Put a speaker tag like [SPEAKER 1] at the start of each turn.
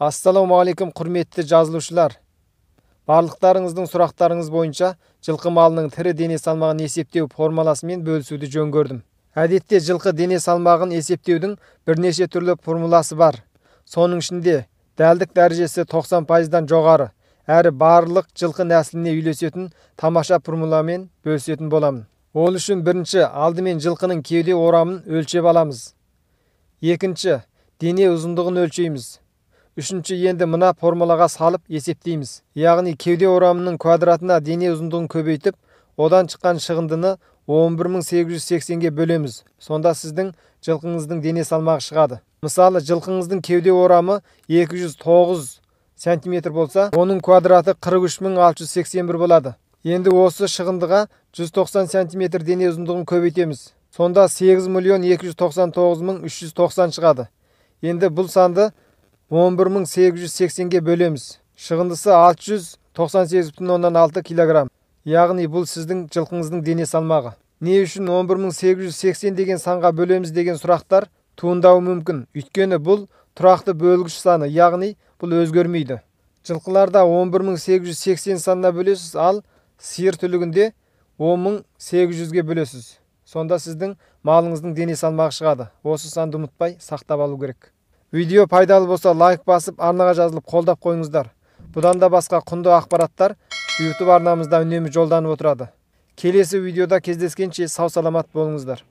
[SPEAKER 1] Assalamu alaikum құрметті жазылушылар. Барлықтарыңыздың сұрақтарыңыз бойынша жылқы малының тірі дене салмағын есептеу формуласымен бөлісуді жөн көрдім. Әдетте жылқы дене салмағын есептеудің бірнеше түрлі формуласы бар. Соның ішінде дәлдік дәрежесі 90%-дан жоғары, әрі барлық жылқы нәсіліне үйлесетін тамаша формуламен бөлісетін боламын. Ол үшін бірінші, алдымен жылқының кеуде орамын өлшеп аламыз. Екінші, дене ұзындығын өлшейміз. Үшінші, енді мына формулаға салып есептейміз. Яғни кеуде орамының квадратына дене ұзындығын көбейтіп, одан шыққан шығындыны 11880-ге бөлеміз. Сонда сіздің жылқыңыздың дене салмағы шығады. Мысалы, жылқыңыздың кеуде орамы 209 см болса, оның квадраты 43681 болады. Енді осы шығындыға 190 см дене ұзындығын көбейтеміз. Сонда 8299390 шығады. Енді бұл санды 11880-ге бөлеміз. Шығындысы 698,6 кг. Яғни бұл сіздің жылқыңыздың дене салмағы. Не үшін 11880 деген санға бөлеміз деген сұрақтар туындауы мүмкін. Өйткені бұл тұрақты бөлгіш саны, яғни бұл өзгермейді. Жылқыларда 11880 санына бөлесіз, ал сиыр түлігінде 10800-ге бөлесіз. Сонда сіздің малыңыздың дене салмағы шығады. Осы санды ұмытпай сақтап алу керек. Видео пайдалы болса лайк басып, арнаға жазылып қолдап қойыңыздар. Бұдан да басқа құнды ақпараттар YouTube арнамызда үнемі жолданып отырады. Келесі видеода кездескенше сау саламат болыңыздар.